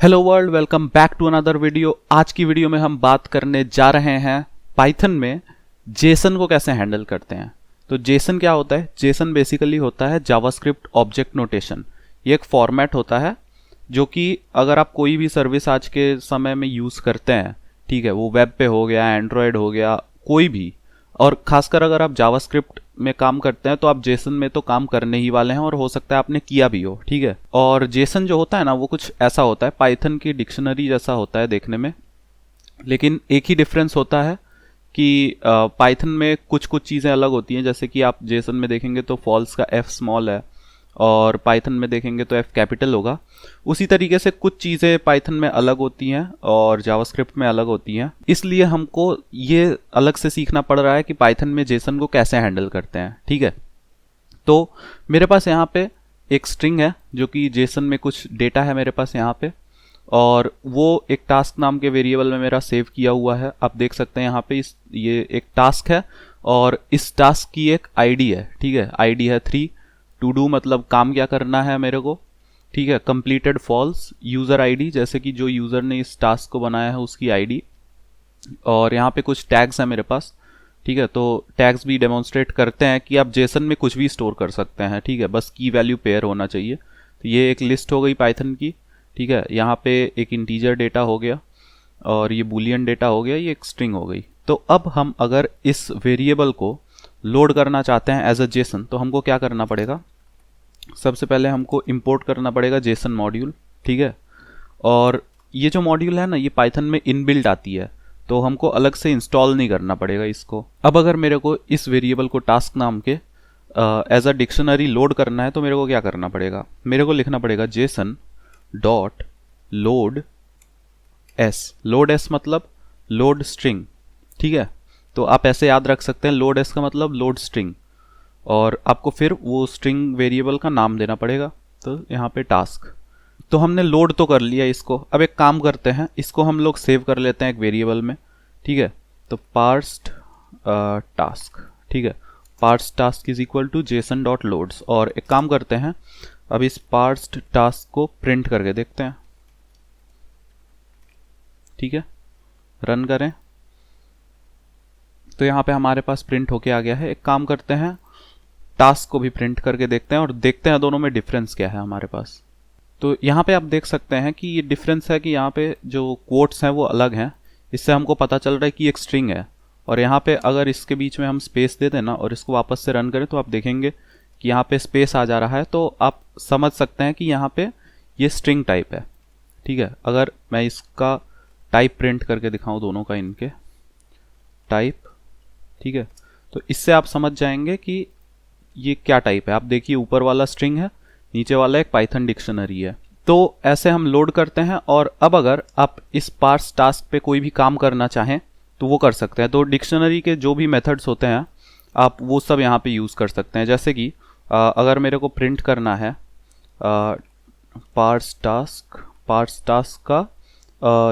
Hello world, welcome back to another video. आज की video में हम बात करने जा रहे हैं पाइथन में जेसन को कैसे हैंडल करते हैं। तो जेसन क्या होता है? जेसन बेसिकली होता है जावास्क्रिप्ट ऑब्जेक्ट नोटेशन। ये एक फॉर्मेट होता है जो कि अगर आप कोई भी सर्विस आज के समय में यूज़ करते हैं, ठीक है, वो वेब पे हो गया, एंड्रॉयड हो गया, कोई भी, और खासकर अगर आप जावास्क्रिप्ट में काम करते हैं तो आप जेसन में तो काम करने ही वाले हैं और हो सकता है आपने किया भी हो, ठीक है। और जेसन जो होता है ना, वो कुछ ऐसा होता है, पाइथन की डिक्शनरी जैसा होता है देखने में, लेकिन एक ही डिफरेंस होता है कि पाइथन में कुछ कुछ चीज़ें अलग होती हैं। जैसे कि आप जेसन में देखेंगे तो फॉल्स का एफ स्मॉल है और पाइथन में देखेंगे तो एफ कैपिटल होगा। उसी तरीके से कुछ चीज़ें पाइथन में अलग होती हैं और जावास्क्रिप्ट में अलग होती हैं। इसलिए हमको ये अलग से सीखना पड़ रहा है कि पाइथन में जेसन को कैसे हैंडल करते हैं, ठीक है। तो मेरे पास यहाँ पे एक स्ट्रिंग है जो कि जेसन में कुछ डेटा है मेरे पास यहाँ पे, और वो एक टास्क नाम के वेरिएबल में मेरा सेव किया हुआ है। आप देख सकते हैं यहाँ पे ये एक टास्क है और इस टास्क की एक आईडी है, ठीक है। आईडी है 3। टू डू मतलब काम क्या करना है मेरे को, ठीक है। कंप्लीटेड फॉल्स, यूज़र आईडी जैसे कि जो यूज़र ने इस टास्क को बनाया है उसकी आईडी, और यहाँ पे कुछ टैग्स हैं मेरे पास, ठीक है। तो टैग्स भी डेमोन्स्ट्रेट करते हैं कि आप जेसन में कुछ भी स्टोर कर सकते हैं, ठीक है, बस की वैल्यू पेयर होना चाहिए। तो ये एक लिस्ट हो गई पाइथन की, ठीक है। यहाँ पे एक इंटीजर डेटा हो गया और ये बूलियन डेटा हो गया, ये एक स्ट्रिंग हो गई। तो अब हम अगर इस वेरिएबल को लोड करना चाहते हैं एज अ जेसन, तो हमको क्या करना पड़ेगा? सबसे पहले हमको इंपोर्ट करना पड़ेगा जेसन मॉड्यूल, ठीक है। और ये जो मॉड्यूल है ना, ये पाइथन में इनबिल्ट आती है, तो हमको अलग से इंस्टॉल नहीं करना पड़ेगा इसको। अब अगर मेरे को इस वेरिएबल को टास्क नाम के एज अ डिक्शनरी लोड करना है तो मेरे को क्या करना पड़ेगा? मेरे को लिखना पड़ेगा Jason dot load S. Load S मतलब लोड स्ट्रिंग, ठीक है। तो आप ऐसे याद रख सकते हैं, लोड एस का मतलब लोड स्ट्रिंग, और आपको फिर वो स्ट्रिंग वेरिएबल का नाम देना पड़ेगा। तो यहाँ पे टास्क, तो हमने लोड तो कर लिया इसको। अब एक काम करते हैं, इसको हम लोग सेव कर लेते हैं एक वेरिएबल में, ठीक है। तो पार्स्ड टास्क, ठीक है, parsed task is equal to JSON dot loads. और एक काम करते हैं, अब इस पार्स्ड टास्क को प्रिंट करके देखते हैं, ठीक है। रन करें तो यहाँ पे हमारे पास प्रिंट होके आ गया है। एक काम करते हैं, टास्क को भी प्रिंट करके देखते हैं और देखते हैं दोनों में डिफरेंस क्या है हमारे पास। तो यहाँ पे आप देख सकते हैं कि ये डिफरेंस है कि यहाँ पे जो कोट्स हैं वो अलग हैं। इससे हमको पता चल रहा है कि एक स्ट्रिंग है, और यहाँ पे अगर इसके बीच में हम स्पेस दे दें ना और इसको वापस से रन करें तो आप देखेंगे कि यहाँ पे स्पेस आ जा रहा है। तो आप समझ सकते हैं कि यहाँ पे ये स्ट्रिंग टाइप है, ठीक है। अगर मैं इसका टाइप प्रिंट करके दिखाऊं, दोनों का, इनके टाइप, ठीक है, तो इससे आप समझ जाएंगे कि ये क्या टाइप है। आप देखिए, ऊपर वाला स्ट्रिंग है, नीचे वाला एक पाइथन डिक्शनरी है। तो ऐसे हम लोड करते हैं। और अब अगर आप इस पार्स टास्क पे कोई भी काम करना चाहें तो वो कर सकते हैं। तो डिक्शनरी के जो भी मेथड्स होते हैं आप वो सब यहाँ पे यूज़ कर सकते हैं। जैसे कि अगर मेरे को प्रिंट करना है पार्स टास्क का,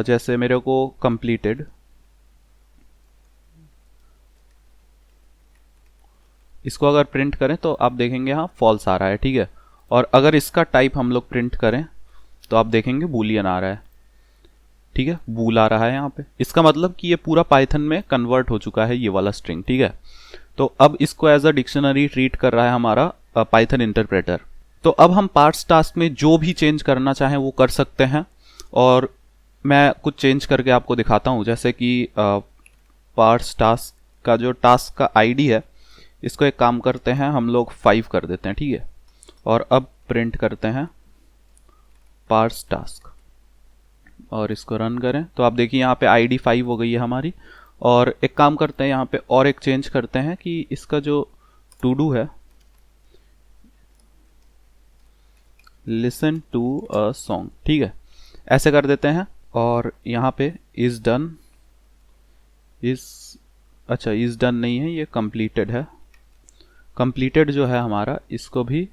जैसे मेरे को कंप्लीटेड, इसको अगर प्रिंट करें तो आप देखेंगे यहाँ फॉल्स आ रहा है, ठीक है। और अगर इसका टाइप हम लोग प्रिंट करें तो आप देखेंगे बूलियन आ रहा है, ठीक है, बूल आ रहा है यहाँ पे। इसका मतलब कि ये पूरा पाइथन में कन्वर्ट हो चुका है ये वाला स्ट्रिंग, ठीक है। तो अब इसको एज अ डिक्शनरी ट्रीट कर रहा है हमारा पाइथन इंटरप्रेटर। तो अब हम पार्स टास्क में जो भी चेंज करना चाहें वो कर सकते हैं, और मैं कुछ चेंज करके आपको दिखाता हूँ। जैसे कि पार्स टास्क का जो टास्क का आईडी है, इसको एक काम करते हैं, हम लोग 5 कर देते हैं, ठीक है। और अब प्रिंट करते हैं पार्स टास्क और इसको रन करें तो आप देखिए यहाँ पे आईडी 5 हो गई है हमारी। और एक काम करते हैं, यहाँ पे और एक चेंज करते हैं कि इसका जो टू डू है, लिसन टू अ सॉन्ग, ठीक है, ऐसे कर देते हैं। और यहाँ पे इज डन, अच्छा इज डन नहीं है, ये कंप्लीटेड है। कंप्लीटेड जो है हमारा, इसको भी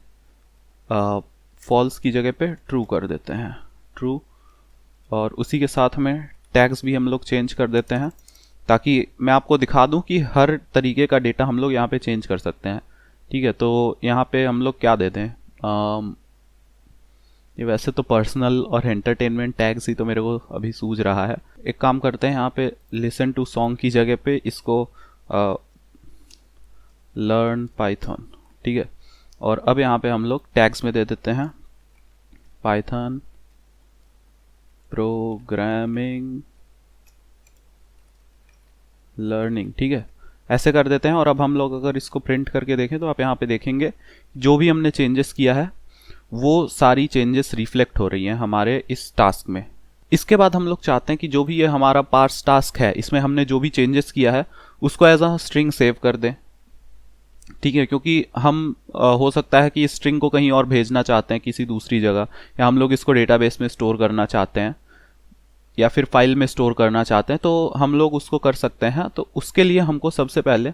फॉल्स की जगह पे ट्रू कर देते हैं, ट्रू। और उसी के साथ में टैग्स भी हम लोग चेंज कर देते हैं, ताकि मैं आपको दिखा दूं कि हर तरीके का डेटा हम लोग यहाँ पे चेंज कर सकते हैं, ठीक है। तो यहाँ पे हम लोग क्या देते हैं, ये वैसे तो पर्सनल और एंटरटेनमेंट टैग्स ही तो मेरे को अभी सूझ रहा है। एक काम करते हैं, यहाँ पे लिसन टू सॉन्ग की जगह पे इसको लर्न पाइथन, ठीक है। और अब यहाँ पे हम लोग टैग्स में दे देते हैं पाइथन प्रोग्रामिंग लर्निंग, ठीक है, ऐसे कर देते हैं। और अब हम लोग अगर इसको प्रिंट करके देखें तो आप यहाँ पे देखेंगे जो भी हमने चेंजेस किया है वो सारी चेंजेस रिफ्लेक्ट हो रही हैं हमारे इस टास्क में। इसके बाद हम लोग चाहते हैं कि जो भी ये हमारा पार्स टास्क है इसमें हमने जो भी चेंजेस किया है उसको एज अ स्ट्रिंग सेव कर दें, ठीक है, क्योंकि हम हो सकता है कि इस स्ट्रिंग को कहीं और भेजना चाहते हैं किसी दूसरी जगह, या हम लोग इसको डेटाबेस में स्टोर करना चाहते हैं या फिर फाइल में स्टोर करना चाहते हैं, तो हम लोग उसको कर सकते हैं। तो उसके लिए हमको सबसे पहले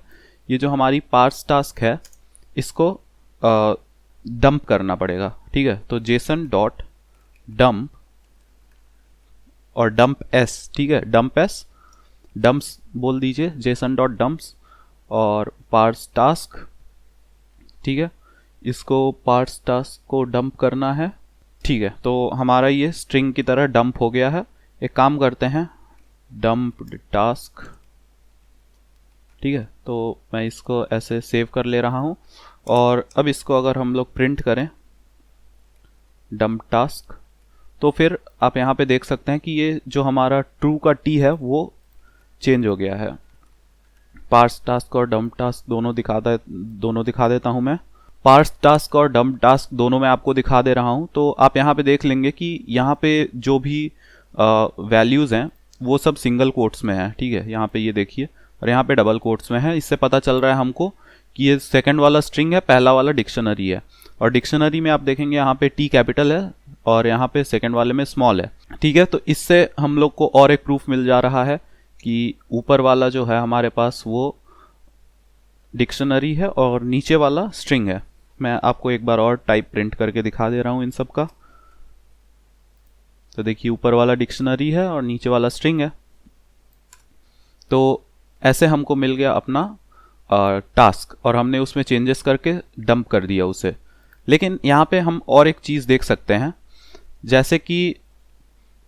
ये जो हमारी पार्स टास्क है इसको डंप करना पड़ेगा, ठीक है। तो जेसन डॉट डंप और डंप एस, ठीक है, डंप एस, डंप्स बोल दीजिए, जेसन डॉट डंप्स और पार्स टास्क, ठीक है, इसको पार्स टास्क को डंप करना है, ठीक है। तो हमारा ये स्ट्रिंग की तरह डंप हो गया है। एक काम करते हैं, डंप टास्क, ठीक है, तो मैं इसको ऐसे सेव कर ले रहा हूं। और अब इसको अगर हम लोग प्रिंट करें डंप टास्क, तो फिर आप यहाँ पे देख सकते हैं कि ये जो हमारा ट्रू का टी है वो चेंज हो गया है। पार्स टास्क और डंप टास्क दोनों दिखा देता हूं मैं। पार्स टास्क और डंप टास्क दोनों मैं आपको दिखा दे रहा हूं। तो आप यहाँ पे देख लेंगे कि यहाँ पे जो भी वैल्यूज़ हैं वो सब सिंगल कोट्स में है, ठीक है, यहाँ पे ये देखिए, और यहाँ पे डबल कोट्स में है। इससे पता चल रहा है हमको कि ये सेकंड वाला स्ट्रिंग है, पहला वाला डिक्शनरी है। और डिक्शनरी में आप देखेंगे यहाँ पे टी कैपिटल है और यहाँ पे सेकंड वाले में स्मॉल है, ठीक है। तो इससे हम लोग को और एक प्रूफ मिल जा रहा है कि ऊपर वाला जो है हमारे पास वो डिक्शनरी है और नीचे वाला स्ट्रिंग है। मैं आपको एक बार और टाइप प्रिंट करके दिखा दे रहा हूँ इन सब का। तो देखिए ऊपर वाला डिक्शनरी है और नीचे वाला स्ट्रिंग है। तो ऐसे हमको मिल गया अपना टास्क और हमने उसमें चेंजेस करके डंप कर दिया उसे। लेकिन यहाँ पे हम और एक चीज़ देख सकते हैं, जैसे कि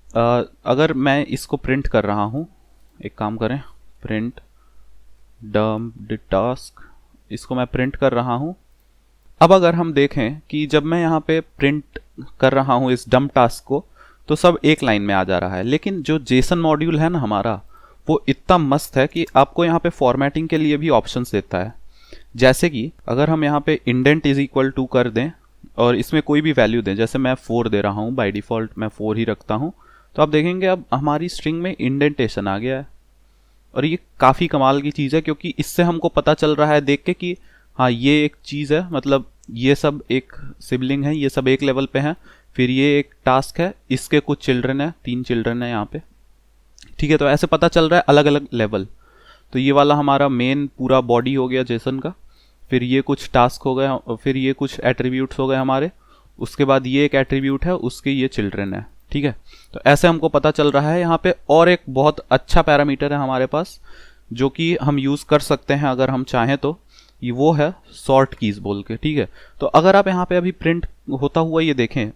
अगर मैं इसको प्रिंट कर रहा हूँ, एक काम करें, प्रिंट डंप टास्क, इसको मैं प्रिंट कर रहा हूँ। अब अगर हम देखें कि जब मैं यहाँ पे प्रिंट कर रहा हूँ इस डंप टास्क को तो सब एक लाइन में आ जा रहा है। लेकिन जो जेसन मॉड्यूल है ना हमारा, वो इतना मस्त है कि आपको यहाँ पे फॉर्मेटिंग के लिए भी ऑप्शंस देता है। जैसे कि अगर हम यहाँ पे इंडेंट इज इक्वल टू कर दें और इसमें कोई भी वैल्यू दें, जैसे मैं 4 दे रहा हूँ, बाय डिफ़ॉल्ट मैं 4 ही रखता हूँ, तो आप देखेंगे अब हमारी स्ट्रिंग में इंडेंटेशन आ गया है। और ये काफ़ी कमाल की चीज़ है क्योंकि इससे हमको पता चल रहा है देख के कि हाँ ये एक चीज़ है, मतलब ये सब एक सिबलिंग है, ये सब एक लेवल पे हैं, फिर ये एक टास्क है, इसके कुछ चिल्ड्रन है, 3 चिल्ड्रन है यहाँ पे, ठीक है। तो ऐसे पता चल रहा है अलग अलग लेवल। तो ये वाला हमारा मेन पूरा बॉडी हो गया जेसन का, फिर ये कुछ टास्क हो गया, फिर ये कुछ एट्रीब्यूट्स हो गए हमारे, उसके बाद ये एक एट्रीब्यूट है, उसके ये चिल्ड्रन है, ठीक है। तो ऐसे हमको पता चल रहा है। यहाँ पे और एक बहुत अच्छा पैरामीटर है हमारे पास जो कि हम यूज़ कर सकते हैं अगर हम चाहें तो, ये वो है सॉर्ट कीज बोल के, ठीक है। तो अगर आप यहाँ पे अभी प्रिंट होता हुआ ये देखें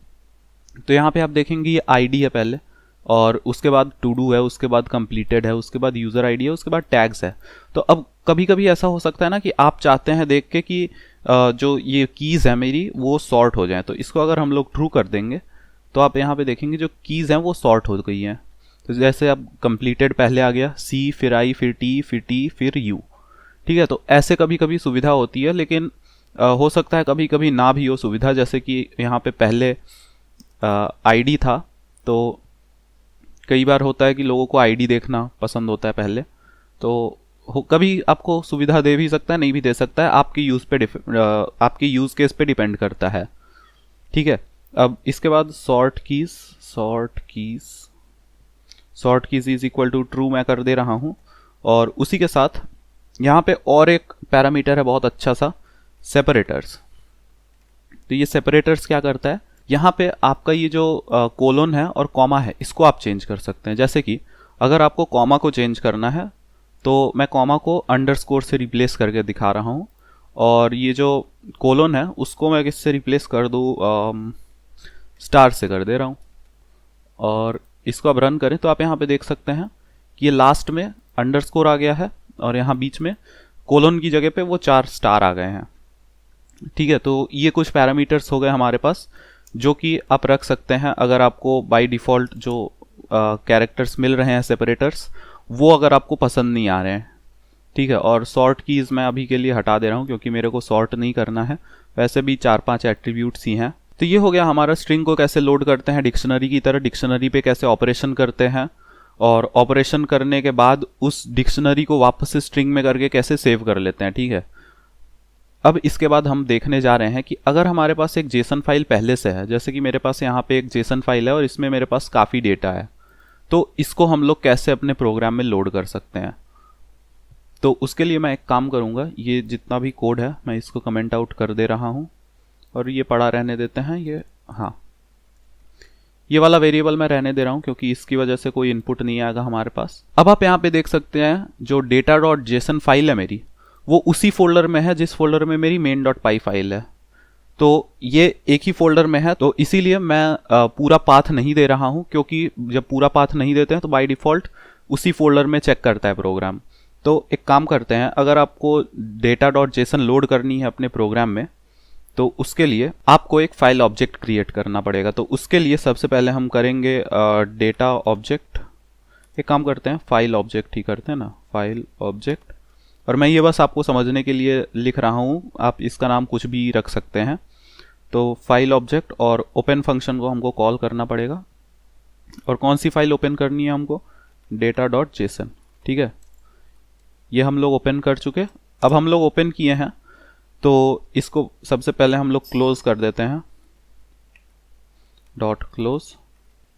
तो यहाँ पे आप देखेंगे ये आईडी है पहले, और उसके बाद टू डू है, उसके बाद कंप्लीटेड है, उसके बाद यूज़र आईडी है, उसके बाद टैग्स है। तो अब कभी कभी ऐसा हो सकता है ना कि आप चाहते हैं देख के कि जो ये कीज़ है मेरी वो सॉर्ट हो जाए। तो इसको अगर हम लोग ट्रू कर देंगे तो आप यहाँ पे देखेंगे जो कीज़ हैं वो सॉर्ट हो गई हैं। तो जैसे अब कंप्लीटेड पहले आ गया, सी फिर आई फिर टी फिर यू, ठीक है। तो ऐसे कभी कभी सुविधा होती है, लेकिन हो सकता है कभी कभी ना भी हो सुविधा। जैसे कि यहाँ पे पहले आईडी था, तो कई बार होता है कि लोगों को आईडी देखना पसंद होता है पहले, तो कभी आपको सुविधा दे भी सकता है, नहीं भी दे सकता है, आपकी आपकी यूज़ केस पे डिपेंड करता है, ठीक है। अब इसके बाद sort keys is equal to true मैं कर दे रहा हूँ। और उसी के साथ यहाँ पे और एक पैरामीटर है बहुत अच्छा सा, सेपरेटर्स। तो ये सेपरेटर्स क्या करता है, यहाँ पे आपका ये जो कोलोन है और कॉमा है इसको आप चेंज कर सकते हैं। जैसे कि अगर आपको कॉमा को चेंज करना है तो मैं कॉमा को अंडरस्कोर से रिप्लेस करके दिखा रहा हूँ, और ये जो कोलोन है उसको मैं किससे रिप्लेस कर दूँ, स्टार से कर दे रहा हूँ। और इसको अब रन करें तो आप यहाँ पे देख सकते हैं कि ये लास्ट में अंडरस्कोर आ गया है और यहाँ बीच में कोलन की जगह पे वो 4 स्टार आ गए हैं। ठीक है, तो ये कुछ पैरामीटर्स हो गए हमारे पास जो कि आप रख सकते हैं अगर आपको बाय डिफ़ॉल्ट जो कैरेक्टर्स मिल रहे हैं सेपरेटर्स, वो अगर आपको पसंद नहीं आ रहे हैं। ठीक है, और सॉर्ट कीज़ मैं अभी के लिए हटा दे रहा हूँ क्योंकि मेरे को सॉर्ट नहीं करना है, वैसे भी 4-5 एट्रीब्यूट्स ही हैं। तो ये हो गया हमारा स्ट्रिंग को कैसे लोड करते हैं डिक्शनरी की तरह, डिक्शनरी पे कैसे ऑपरेशन करते हैं, और ऑपरेशन करने के बाद उस डिक्शनरी को वापस से स्ट्रिंग में करके कैसे सेव कर लेते हैं। ठीक है, अब इसके बाद हम देखने जा रहे हैं कि अगर हमारे पास एक जेसन फाइल पहले से है, जैसे कि मेरे पास यहाँ पे एक जेसन फाइल है और इसमें मेरे पास काफ़ी डेटा है, तो इसको हम लोग कैसे अपने प्रोग्राम में लोड कर सकते हैं। तो उसके लिए मैं एक काम करूँगा, ये जितना भी कोड है मैं इसको कमेंट आउट कर दे रहा हूँ और ये पड़ा रहने देते हैं। ये हाँ, ये वाला वेरिएबल मैं रहने दे रहा हूँ क्योंकि इसकी वजह से कोई इनपुट नहीं आएगा हमारे पास। अब आप यहाँ पे देख सकते हैं जो डेटा डॉट जेसन फाइल है मेरी, वो उसी फोल्डर में है जिस फोल्डर में मेरी मेन डॉट पाई फाइल है। तो ये एक ही फोल्डर में है, तो इसीलिए मैं पूरा पाथ नहीं दे रहा हूँ, क्योंकि जब पूरा पाथ नहीं देते हैं तो बाय डिफ़ॉल्ट उसी फोल्डर में चेक करता है प्रोग्राम। तो एक काम करते हैं, अगर आपको डेटा डॉट जेसन लोड करनी है अपने प्रोग्राम में, तो उसके लिए आपको एक फाइल ऑब्जेक्ट क्रिएट करना पड़ेगा। तो उसके लिए सबसे पहले हम करेंगे डेटा ऑब्जेक्ट। एक काम करते हैं, फाइल ऑब्जेक्ट ही करते हैं ना, फाइल ऑब्जेक्ट। और मैं ये बस आपको समझने के लिए लिख रहा हूँ, आप इसका नाम कुछ भी रख सकते हैं। तो फाइल ऑब्जेक्ट और ओपन फंक्शन को हमको कॉल करना पड़ेगा। और कौन सी फाइल ओपन करनी है हमको, डेटा डॉट जेसन। ठीक है, ये हम लोग ओपन कर चुके। अब हम लोग ओपन किए हैं तो इसको सबसे पहले हम लोग क्लोज कर देते हैं, डॉट क्लोज।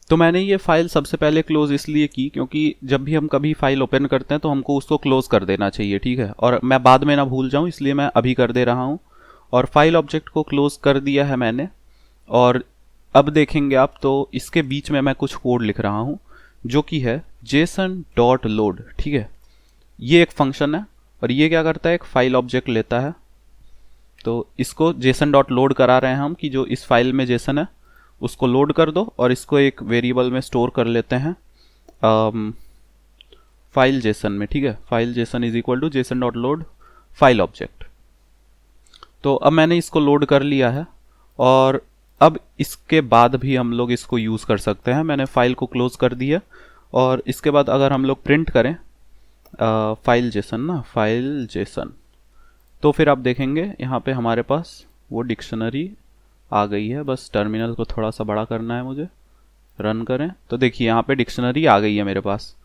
तो मैंने ये फाइल सबसे पहले क्लोज इसलिए की क्योंकि जब भी हम कभी फाइल ओपन करते हैं तो हमको उसको क्लोज कर देना चाहिए। ठीक है, और मैं बाद में ना भूल जाऊं इसलिए मैं अभी कर दे रहा हूं। और फाइल ऑब्जेक्ट को क्लोज कर दिया है मैंने। और अब देखेंगे आप तो इसके बीच में मैं कुछ कोड लिख रहा हूं जो कि है जेसन डॉट लोड। ठीक है, ये एक फंक्शन है और ये क्या करता है, एक फाइल ऑब्जेक्ट लेता है। तो इसको जेसन डॉट लोड करा रहे हैं हम कि जो इस फाइल में जेसन है उसको लोड कर दो, और इसको एक वेरिएबल में स्टोर कर लेते हैं फाइल जेसन में। ठीक है, file JSON is equal to JSON dot load file object. तो अब मैंने इसको लोड कर लिया है और अब इसके बाद भी हम लोग इसको यूज़ कर सकते हैं। मैंने फाइल को क्लोज कर दिया और इसके बाद अगर हम लोग प्रिंट करें फाइल जेसन ना, फाइल जेसन, तो फिर आप देखेंगे यहाँ पे हमारे पास वो डिक्शनरी आ गई है। बस टर्मिनल को थोड़ा सा बड़ा करना है मुझे, रन करें तो देखिए यहाँ पे डिक्शनरी आ गई है मेरे पास।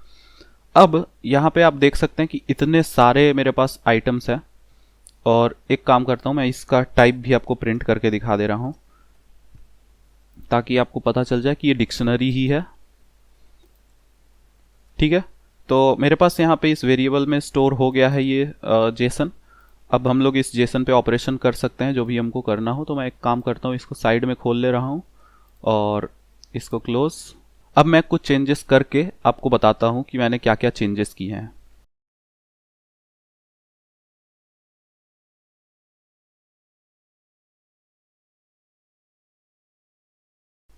अब यहाँ पे आप देख सकते हैं कि इतने सारे मेरे पास आइटम्स हैं। और एक काम करता हूँ, मैं इसका टाइप भी आपको प्रिंट करके दिखा दे रहा हूँ ताकि आपको पता चल जाए कि ये डिक्शनरी ही है। ठीक है, तो मेरे पास यहाँ पे इस वेरिएबल में स्टोर हो गया है ये जेसन। अब हम लोग इस जेसन पे ऑपरेशन कर सकते हैं जो भी हमको करना हो। तो मैं एक काम करता हूँ, इसको साइड में खोल ले रहा हूँ और इसको क्लोज। अब मैं कुछ चेंजेस करके आपको बताता हूँ कि मैंने क्या क्या चेंजेस किए हैं।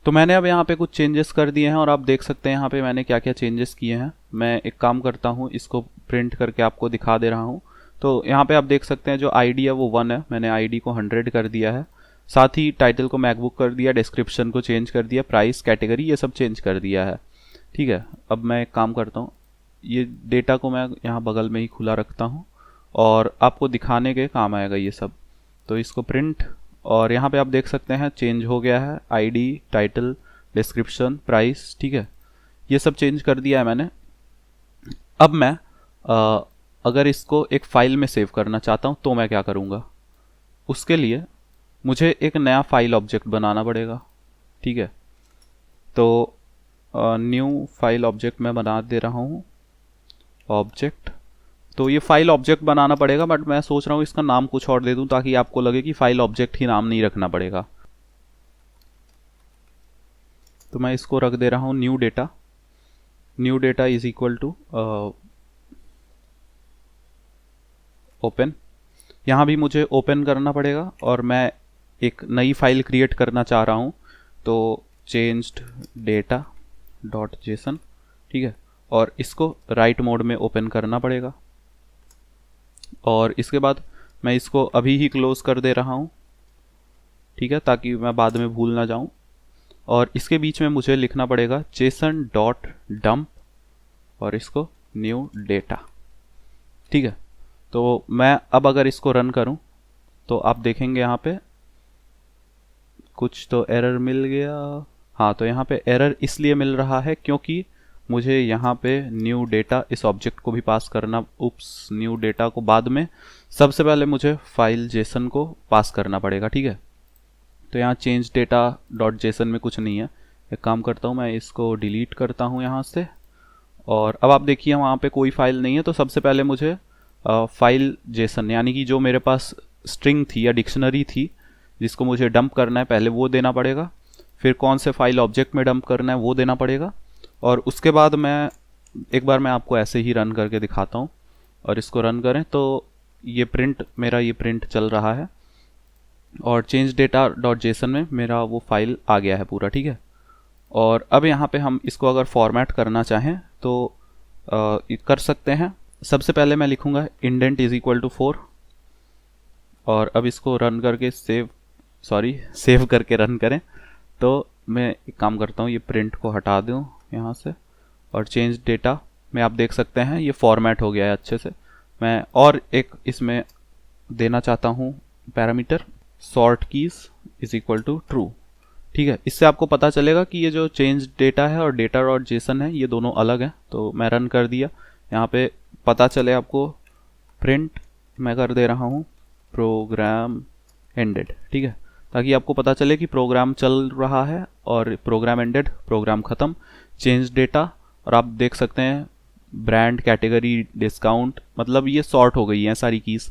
तो मैंने अब यहाँ पे कुछ चेंजेस कर दिए हैं और आप देख सकते हैं यहाँ पे मैंने क्या क्या चेंजेस किए हैं। मैं एक काम करता हूँ, इसको प्रिंट करके आपको दिखा दे रहा हूँ। तो यहाँ पे आप देख सकते हैं जो आईडी है वो 1 है, मैंने आईडी को 100 कर दिया है। साथ ही टाइटल को मैकबुक कर दिया, डिस्क्रिप्शन को चेंज कर दिया, प्राइस, कैटेगरी ये सब चेंज कर दिया है। ठीक है, अब मैं एक काम करता हूँ, ये डेटा को मैं यहाँ बगल में ही खुला रखता हूँ और आपको दिखाने के काम आएगा ये सब। तो इसको प्रिंट, और यहाँ पे आप देख सकते हैं चेंज हो गया है, आईडी, टाइटल, डिस्क्रिप्शन, प्राइस। ठीक है, ये सब चेंज कर दिया है मैंने। अब मैं अगर इसको एक फाइल में सेव करना चाहता हूँ तो मैं क्या करूँगा, उसके लिए मुझे एक नया फाइल ऑब्जेक्ट बनाना पड़ेगा। ठीक है, तो न्यू फाइल ऑब्जेक्ट मैं बना दे रहा हूँ, ऑब्जेक्ट। तो ये फाइल ऑब्जेक्ट बनाना पड़ेगा, बट मैं सोच रहा हूँ इसका नाम कुछ और दे दूँ ताकि आपको लगे कि फाइल ऑब्जेक्ट ही नाम नहीं रखना पड़ेगा। तो मैं इसको रख दे रहा हूँ new data. New data is equal to open. यहाँ भी मुझे ओपन करना पड़ेगा और मैं एक नई फाइल क्रिएट करना चाह रहा हूँ तो चेंज्ड डेटा डॉट जेसन, ठीक है, और इसको राइट मोड में ओपन करना पड़ेगा। और इसके बाद मैं इसको अभी ही क्लोज कर दे रहा हूँ, ठीक है, ताकि मैं बाद में भूल ना जाऊँ। और इसके बीच में मुझे लिखना पड़ेगा जेसन डॉट डंप और इसको न्यू डेटा, ठीक है। तो मैं अब अगर इसको रन करूं तो आप देखेंगे यहाँ पे कुछ तो एरर मिल गया। हाँ, तो यहाँ पे एरर इसलिए मिल रहा है क्योंकि मुझे यहाँ पे न्यू डेटा इस ऑब्जेक्ट को भी पास करना, उप्स, न्यू डेटा को बाद में, सबसे पहले मुझे फाइल जेसन को पास करना पड़ेगा, ठीक है। तो यहाँ चेंज डेटा डॉट जेसन में कुछ नहीं है। एक काम करता हूँ, मैं इसको डिलीट करता हूँ यहाँ से। और अब आप देखिए वहाँ पे कोई फाइल नहीं है, तो सबसे पहले मुझे फाइल जेसन यानी कि जो मेरे पास स्ट्रिंग थी या डिक्शनरी थी जिसको मुझे डंप करना है, पहले वो देना पड़ेगा। फिर कौन से फाइल ऑब्जेक्ट में डंप करना है वो देना पड़ेगा। और उसके बाद एक बार मैं आपको ऐसे ही रन करके दिखाता हूँ। और इसको रन करें तो ये प्रिंट चल रहा है और चेंज डेटा डॉट जेसन में मेरा वो फाइल आ गया है पूरा, ठीक है। और अब यहाँ पे हम इसको अगर फॉर्मेट करना चाहें तो कर सकते हैं। सबसे पहले मैं लिखूंगा इंडेंट इज इक्वल टू 4 और अब इसको रन करके सेव करके रन करें। तो मैं एक काम करता हूँ, ये प्रिंट को हटा दूँ यहाँ से और चेंज डेटा में आप देख सकते हैं ये फॉर्मेट हो गया है अच्छे से। मैं और एक इसमें देना चाहता हूँ parameter sort keys is equal to true, ठीक है। इससे आपको पता चलेगा कि ये जो चेंज डेटा है और डेटा डॉट जेसन है ये दोनों अलग हैं। तो मैं रन कर दिया, यहाँ पे पता चले आपको प्रिंट मैं कर दे रहा हूँ प्रोग्राम एंडेड, ठीक है, ताकि आपको पता चले कि प्रोग्राम चल रहा है और प्रोग्राम एंडेड, प्रोग्राम ख़त्म। चेंज डेटा और आप देख सकते हैं ब्रांड, कैटेगरी, डिस्काउंट, मतलब ये सॉर्ट हो गई हैं सारी कीज़।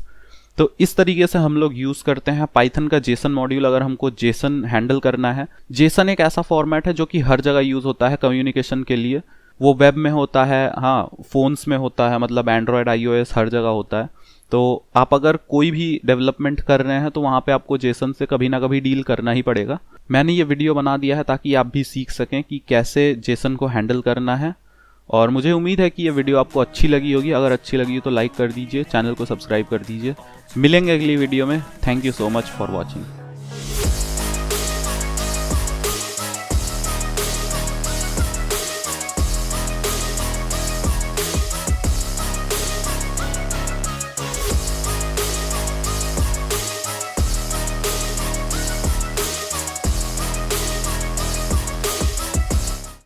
तो इस तरीके से हम लोग यूज़ करते हैं पाइथन का जेसन मॉड्यूल। अगर हमको जेसन हैंडल करना है, जेसन एक ऐसा फॉर्मेट है जो कि हर जगह यूज़ होता है कम्युनिकेशन के लिए। वो वेब में होता है, हाँ, फ़ोन्स में होता है, मतलब एंड्रॉयड, iOS हर जगह होता है। तो आप अगर कोई भी डेवलपमेंट कर रहे हैं तो वहाँ पे आपको जेसन से कभी ना कभी डील करना ही पड़ेगा। मैंने ये वीडियो बना दिया है ताकि आप भी सीख सकें कि कैसे जेसन को हैंडल करना है। और मुझे उम्मीद है कि ये वीडियो आपको अच्छी लगी होगी। अगर अच्छी लगी हो तो लाइक कर दीजिए, चैनल को सब्सक्राइब कर दीजिए। मिलेंगे अगली वीडियो में। Thank you so much for watching.